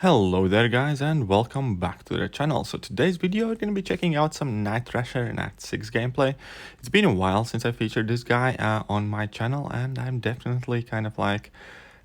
Hello there guys and welcome back to the channel. So today's video we're going to be checking out some Nightrasher in Act 6 gameplay. It's been a while since I featured this guy on my channel, and I'm definitely kind of like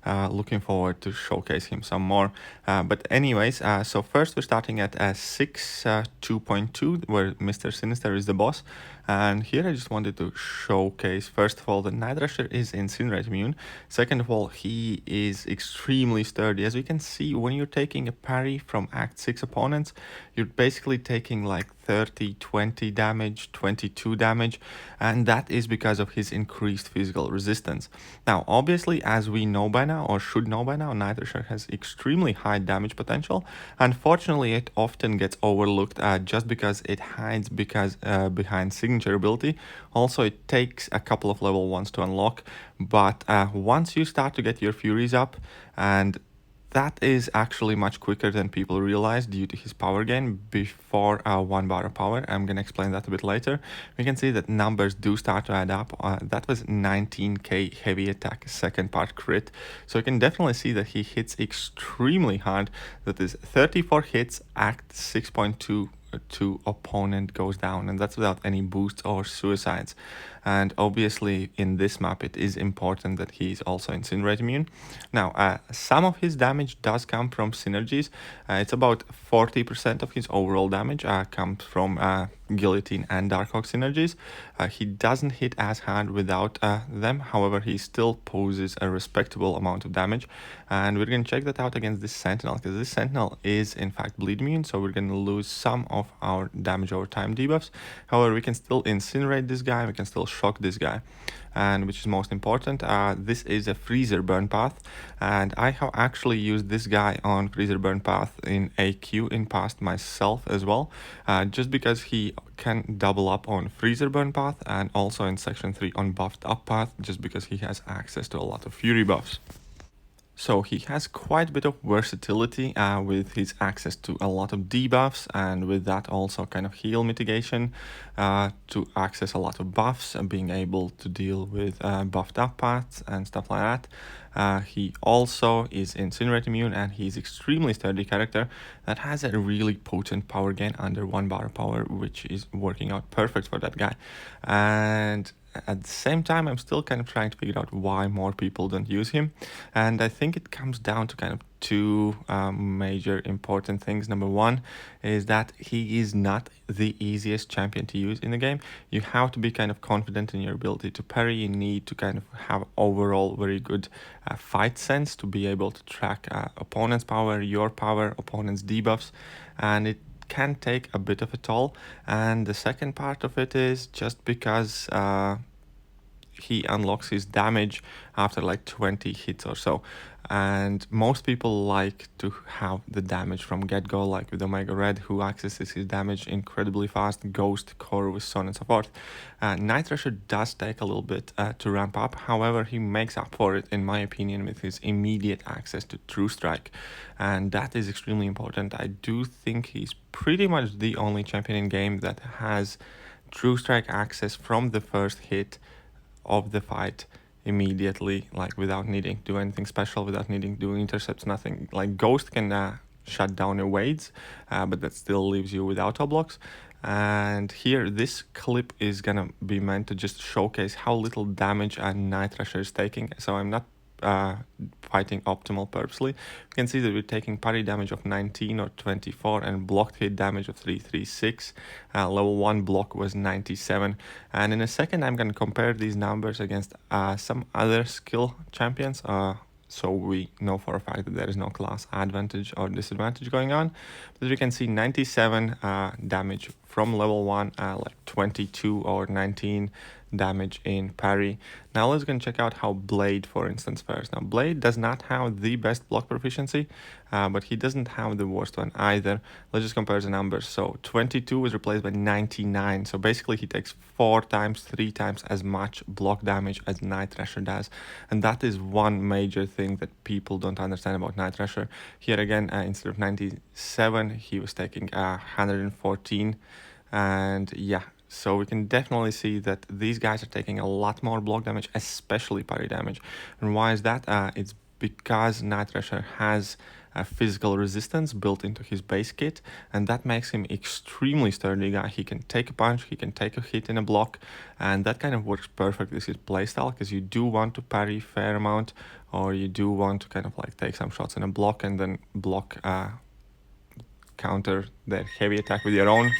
looking forward to showcase him some more. But anyways, so first we're starting at 2.2 where Mr. Sinister is the boss. And here I just wanted to showcase, first of all, the Nightrasher is incinerate immune. Second of all, he is extremely sturdy. As we can see, when you're taking a parry from Act 6 opponents, you're basically taking like 30, 20 damage, 22 damage, and that is because of his increased physical resistance. Now, obviously, as we know by now, or should know by now, Nightrasher has extremely high damage potential. Unfortunately, it often gets overlooked just because it hides behind signature ability. Also, it takes a couple of level 1s to unlock, but once you start to get your Furies up, and that is actually much quicker than people realize due to his power gain before 1 bar of power. I'm going to explain that a bit later. We can see that numbers do start to add up. That was 19k heavy attack, second part crit. So you can definitely see that he hits extremely hard. That is 34 hits, act 6.2 to opponent goes down, and that's without any boosts or suicides. And obviously in this map it is important that he is also incinerate immune. Now some of his damage does come from synergies. It's about 40% of his overall damage comes from guillotine and Darkhawk synergies. He doesn't hit as hard without them, however he still poses a respectable amount of damage, and we're going to check that out against this sentinel, because this sentinel is in fact bleed immune, so we're going to lose some of our damage over time debuffs. However, we can still incinerate this guy, we can still shock this guy, and which is most important, this is a freezer burn path, and I have actually used this guy on freezer burn path in AQ in past myself as well, just because he can double up on freezer burn path and also in section 3 on buffed up path, just because he has access to a lot of fury buffs. So he has quite a bit of versatility with his access to a lot of debuffs, and with that also kind of heal mitigation to access a lot of buffs and being able to deal with buffed up paths and stuff like that. He also is incinerate immune, and he's extremely sturdy character that has a really potent power gain under 1 bar of power, which is working out perfect for that guy. And at the same time, I'm still kind of trying to figure out why more people don't use him, and I think it comes down to kind of two major important things. Number one is that he is not the easiest champion to use in the game. You have to be kind of confident in your ability to parry. You need to kind of have overall very good fight sense to be able to track opponent's power, your power, opponent's debuffs, and it can take a bit of a toll. And the second part of it is just because he unlocks his damage after like 20 hits or so, and most people like to have the damage from get-go, like with Omega Red, who accesses his damage incredibly fast, Ghost, Corvus, so on and so forth. Nightrasher does take a little bit to ramp up, however he makes up for it in my opinion with his immediate access to True Strike, and that is extremely important. I do think he's pretty much the only champion in game that has True Strike access from the first hit of the fight immediately, like without needing to do anything special, without needing to do intercepts, nothing. Like Ghost can shut down evades, but that still leaves you with auto blocks. And here this clip is gonna be meant to just showcase how little damage a Nightrasher is taking, so I'm not fighting optimal purposely. You can see that we're taking parry damage of 19 or 24 and blocked hit damage of 336. Level 1 block was 97, and in a second I'm going to compare these numbers against some other skill champions, so we know for a fact that there is no class advantage or disadvantage going on. But as you can see, 97 damage from level 1, like 22 or 19 damage in parry. Now let's go and check out how Blade, for instance, fares. Now Blade does not have the best block proficiency, but he doesn't have the worst one either. Let's just compare the numbers. So 22 was replaced by 99, so basically he takes 3 times as much block damage as Nightrasher does, and that is one major thing that people don't understand about Nightrasher. Here again, instead of 97 he was taking 114, and yeah, so we can definitely see that these guys are taking a lot more block damage, especially parry damage. And why is that? It's because Nightrasher has physical resistance built into his base kit, and that makes him extremely sturdy guy. He can take a punch, he can take a hit in a block, and that kind of works perfectly with his playstyle, because you do want to parry fair amount, or you do want to kind of like take some shots in a block and then block counter their heavy attack with your own.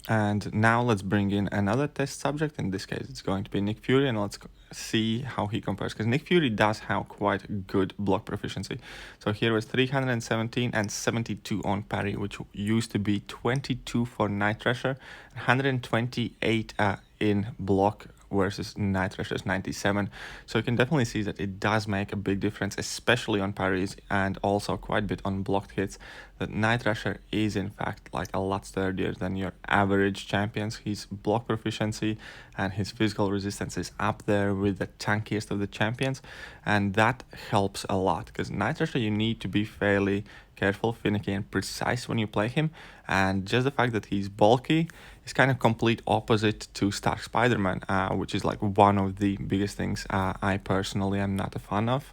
And now let's bring in another test subject. In this case, it's going to be Nick Fury, and let's see how he compares, because Nick Fury does have quite good block proficiency. So here was 317 and 72 on parry, which used to be 22 for Nightrasher, 128 in block versus Nightrasher's 97. So you can definitely see that it does make a big difference, especially on parries and also quite a bit on blocked hits, that Nightrasher is in fact like a lot sturdier than your average champions. His block proficiency and his physical resistance is up there with the tankiest of the champions, and that helps a lot, because Nightrasher, you need to be fairly careful, finicky, and precise when you play him, and just the fact that he's bulky is kind of complete opposite to Stark Spider-Man, which is like one of the biggest things I personally am not a fan of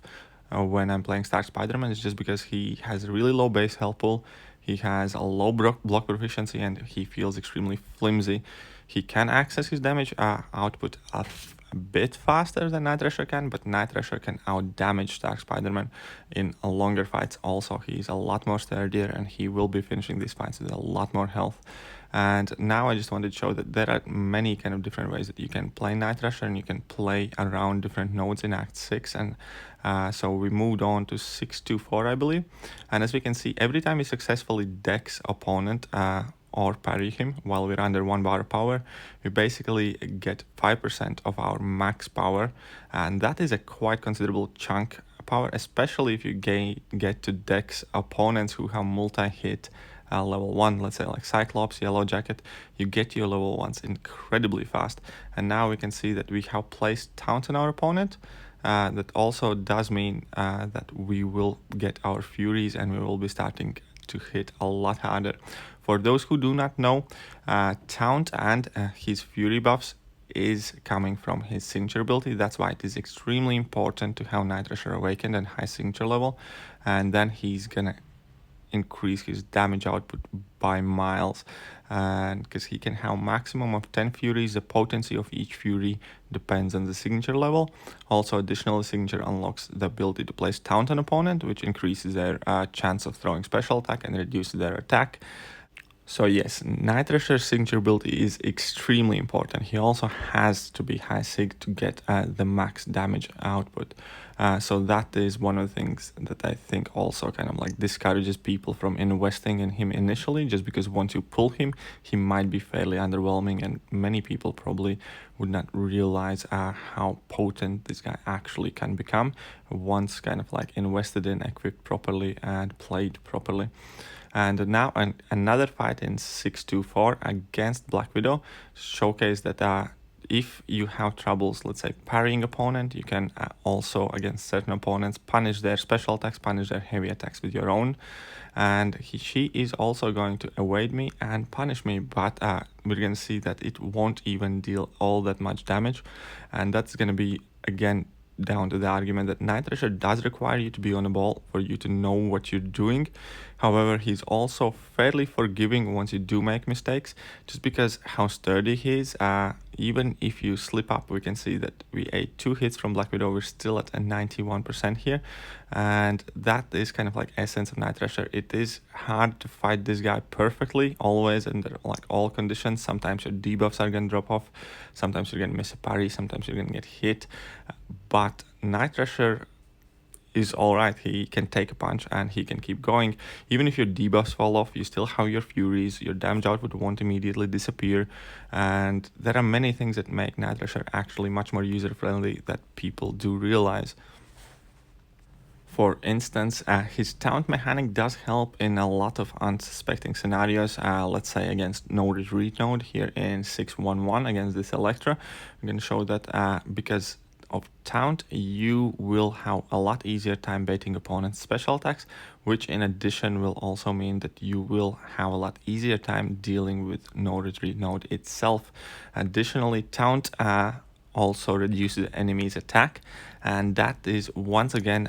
when I'm playing Stark Spider-Man. Is just because he has a really low base health pool, he has a low block proficiency, and he feels extremely flimsy. He can access his damage output a bit faster than Nightrasher can, but Nightrasher can out-damage Stark Spider-Man in longer fights. Also, he's a lot more sturdier, and he will be finishing these fights with a lot more health. And now I just wanted to show that there are many kind of different ways that you can play Nightrasher, and you can play around different nodes in Act 6. And so we moved on to 624, I believe. And as we can see, every time we successfully dex opponent or parry him while we're under 1 bar of power, we basically get 5% of our max power, and that is a quite considerable chunk of power, especially if you get to dex opponents who have multi-hit level 1, let's say like Cyclops, Yellow Jacket. You get your level 1s incredibly fast, and now we can see that we have placed Taunt on our opponent. That also does mean that we will get our Furies, and we will be starting to hit a lot harder. For those who do not know, Taunt and his Fury buffs is coming from his signature ability. That's why it is extremely important to have Nightrasher Awakened and high signature level, and then he's gonna increase his damage output by miles, and because he can have maximum of 10 Furies, the potency of each Fury depends on the signature level. Also, additionally, signature unlocks the ability to place Taunt on opponent, which increases their chance of throwing special attack and reduces their attack. So yes, Nightrasher's signature ability is extremely important. He also has to be high sig to get the max damage output. So that is one of the things that I think also kind of like discourages people from investing in him initially, just because once you pull him, he might be fairly underwhelming, and many people probably would not realize how potent this guy actually can become once kind of like invested in, equipped properly, and played properly. And now another fight in 624 against Black Widow showcased that if you have troubles, let's say, parrying opponent, you can also, against certain opponents, punish their special attacks, punish their heavy attacks with your own. And she is also going to evade me and punish me, but we're going to see that it won't even deal all that much damage. And that's going to be, again, down to the argument that Nightrasher does require you to be on the ball for you to know what you're doing. However, he's also fairly forgiving once you do make mistakes, just because how sturdy he is. Even if you slip up, we can see that we ate 2 hits from Black Widow. We're still at a 91% here, and that is kind of like essence of Nightrasher. It is hard to fight this guy perfectly always under like all conditions. Sometimes your debuffs are gonna drop off, sometimes you're gonna miss a parry, sometimes you're gonna get hit, but Nightrasher is alright. He can take a punch and he can keep going. Even if your debuffs fall off, you still have your Furies, your damage output won't immediately disappear, and there are many things that make Nightrasher actually much more user-friendly that people do realize. For instance, his taunt mechanic does help in a lot of unsuspecting scenarios. Let's say against no retreat node here in 611 against this Electra. I'm going to show that because of taunt, you will have a lot easier time baiting opponents' special attacks, which in addition will also mean that you will have a lot easier time dealing with no retreat node itself. Additionally, taunt also reduces the enemy's attack, and that is once again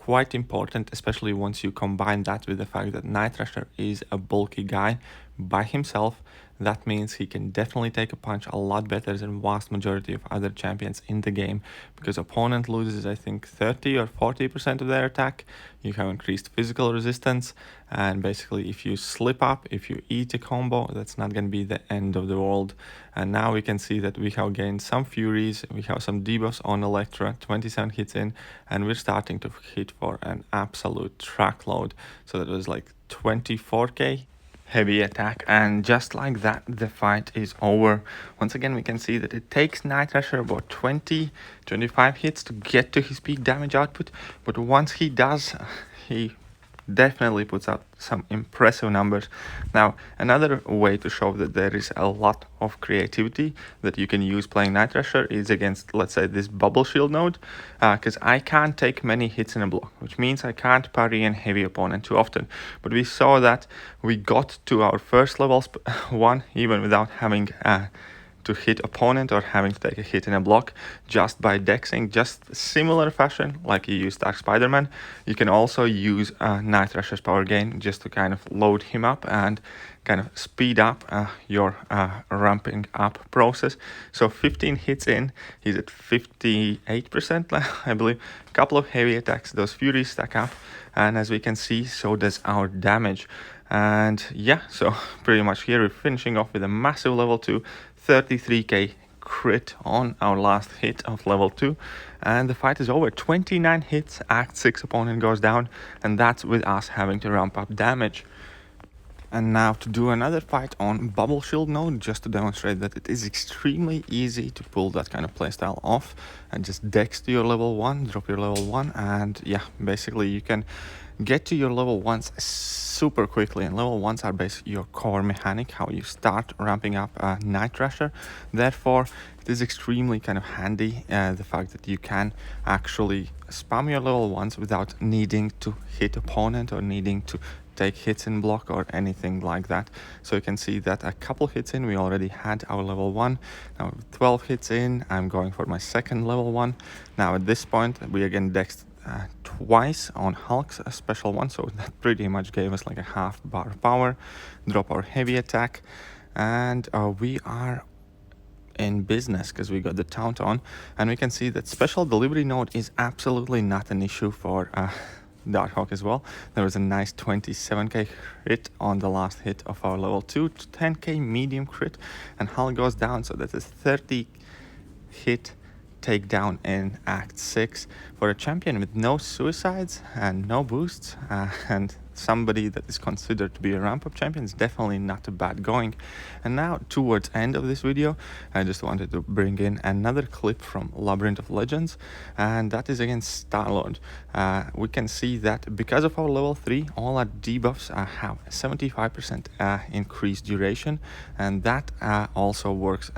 quite important, especially once you combine that with the fact that Nightrasher is a bulky guy by himself. That means he can definitely take a punch a lot better than vast majority of other champions in the game, because opponent loses, I think, 30 or 40% of their attack. You have increased physical resistance, and basically if you slip up, if you eat a combo, that's not going to be the end of the world. And now we can see that we have gained some furies, we have some debuffs on Electra, 27 hits in, and we're starting to hit for an absolute truckload. So that was like 24k heavy attack, and just like that the fight is over. Once again we can see that it takes Nightrasher about 20-25 hits to get to his peak damage output, but once he does, he definitely puts out some impressive numbers. Now, another way to show that there is a lot of creativity that you can use playing Nightrasher is against, let's say, this bubble shield node, because I can't take many hits in a block, which means I can't parry a heavy opponent too often. But we saw that we got to our first level 1 even without having to hit opponent or having to take a hit in a block, just by dexing, just similar fashion like you use Dark Spider-Man. You can also use Nightrasher's power gain just to kind of load him up and kind of speed up your ramping up process. So 15 hits in, he's at 58%, I believe. A couple of heavy attacks, those furies stack up, and as we can see, so does our damage. And yeah, so pretty much here we're finishing off with a massive level 2, 33k crit on our last hit of level 2, and the fight is over. 29 hits, Act 6 opponent goes down, and that's with us having to ramp up damage. And now to do another fight on Bubble Shield node, just to demonstrate that it is extremely easy to pull that kind of playstyle off, and just dex to your level 1, drop your level 1, and yeah, basically you can get to your level 1s super quickly. And level 1s are basically your core mechanic, how you start ramping up Nightrasher. Therefore, it is extremely kind of handy, the fact that you can actually spam your level 1s without needing to hit opponent or needing to take hits in block or anything like that. So you can see that a couple hits in, we already had our level 1. Now 12 hits in, I'm going for my second level 1. Now at this point, we again dexed twice on Hulk's special one, so that pretty much gave us like a half bar power. Drop our heavy attack, and we are in business because we got the taunt on, and we can see that special delivery node is absolutely not an issue for Darkhawk as well. There was a nice 27k crit on the last hit of our level 2, 10k medium crit, and Hulk goes down, so that is 30 hit takedown in Act 6 for a champion with no suicides and no boosts, and somebody that is considered to be a ramp up champion. Is definitely not a bad going. And now towards end of this video, I just wanted to bring in another clip from Labyrinth of Legends, and that is against Star-Lord. We can see that because of our level 3, all our debuffs have 75% increased duration, and that also works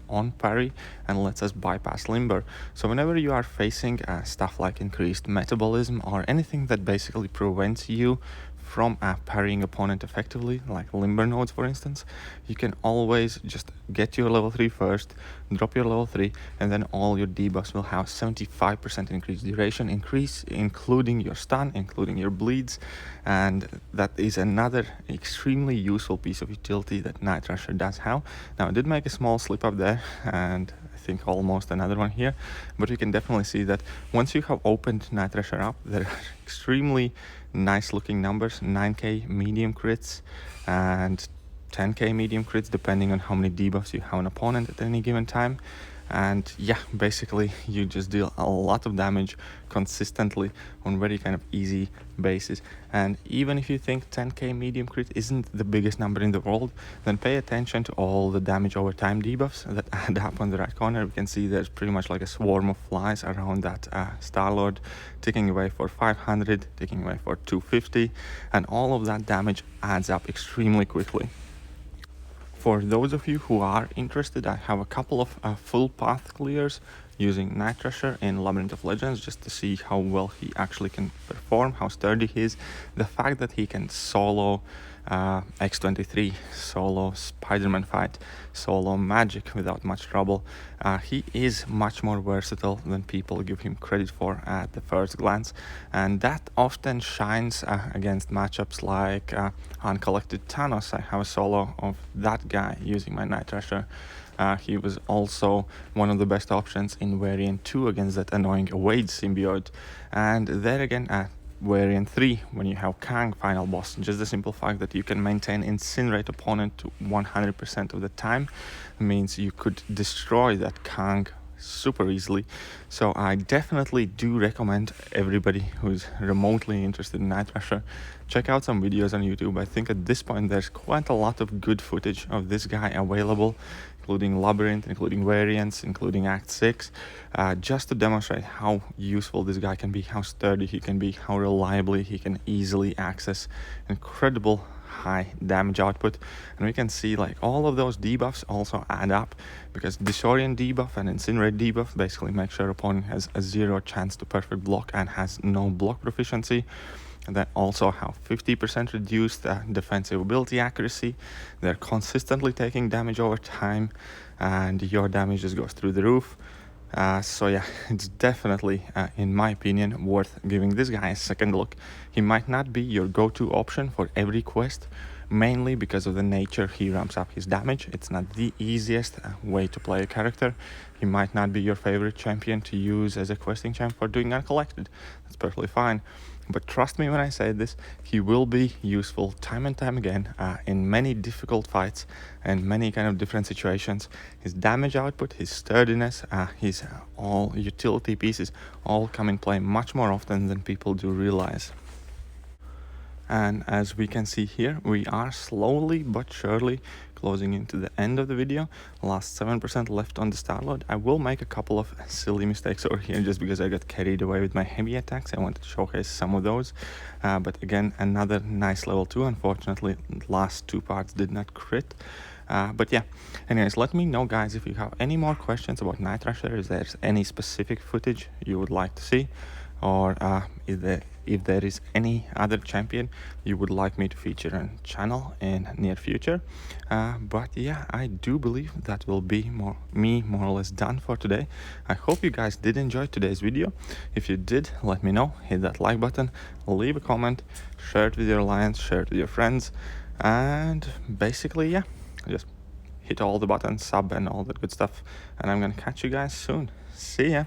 on parry and lets us bypass limber. So whenever you are facing stuff like increased metabolism or anything that basically prevents you from parrying opponent effectively, like limber nodes for instance, you can always just get your level 3 first, drop your level 3, and then all your debuffs will have 75% increased duration, including your stun, including your bleeds. And that is another extremely useful piece of utility that Nightrasher does have. Now I did make a small slip up there, and I think almost another one here, but you can definitely see that once you have opened Nightrasher up, there are extremely nice looking numbers, 9k medium crits and 10k medium crits depending on how many debuffs you have an opponent at any given time. And yeah, basically you just deal a lot of damage consistently on very kind of easy basis. And even if you think 10k medium crit isn't the biggest number in the world, then pay attention to all the damage over time debuffs that add up on the right corner. We can see there's pretty much like a swarm of flies around that Star-Lord, ticking away for 500, ticking away for 250, and all of that damage adds up extremely quickly. For those of you who are interested, I have a couple of full path clears using Nightrasher in Labyrinth of Legends, just to see how well he actually can perform, how sturdy he is. The fact that he can solo X23 solo Spider-Man fight, solo magic without much trouble. He is much more versatile than people give him credit for at the first glance, and that often shines against matchups like Uncollected Thanos. I have a solo of that guy using my Nightrasher. He was also one of the best options in variant 2 against that annoying Wade symbiote. And there again, variant 3, when you have Kang final boss, just the simple fact that you can maintain incinerate opponent to 100% of the time means you could destroy that Kang super easily. So I definitely do recommend everybody who's remotely interested in Nightrasher check out some videos on YouTube. I think at this point there's quite a lot of good footage of this guy available, including Labyrinth, including variants, including Act 6, just to demonstrate how useful this guy can be, how sturdy he can be, how reliably he can easily access incredible high damage output. And we can see like all of those debuffs also add up, because Disorient debuff and Incinerate debuff basically make sure opponent has a 0 chance to perfect block and has no block proficiency. And they also have 50% reduced defensive ability accuracy. They're consistently taking damage over time, and your damage just goes through the roof. So yeah, it's definitely, in my opinion, worth giving this guy a second look. He might not be your go-to option for every quest, mainly because of the nature he ramps up his damage. It's not the easiest way to play a character. He might not be your favorite champion to use as a questing champ for doing Uncollected. That's perfectly fine. But trust me when I say this, he will be useful time and time again in many difficult fights and many kind of different situations. His damage output, his sturdiness, his all utility pieces all come in play much more often than people do realize. And as we can see here, we are slowly but surely closing into the end of the video. Last 7% left on the start load. I will make a couple of silly mistakes over here just because I got carried away with my heavy attacks. I wanted to showcase some of those. But again, another nice level 2. Unfortunately, last 2 parts did not crit. But yeah, anyways, let me know, guys, if you have any more questions about Nightrasher. Is there any specific footage you would like to see? Or if there is any other champion you would like me to feature on channel in near future. But yeah, I do believe that will be more or less done for today. I hope you guys did enjoy today's video. If you did, let me know. Hit that like button, leave a comment, share it with your alliance, share it with your friends, and basically, yeah, just hit all the buttons, sub and all that good stuff. And I'm gonna catch you guys soon. See ya.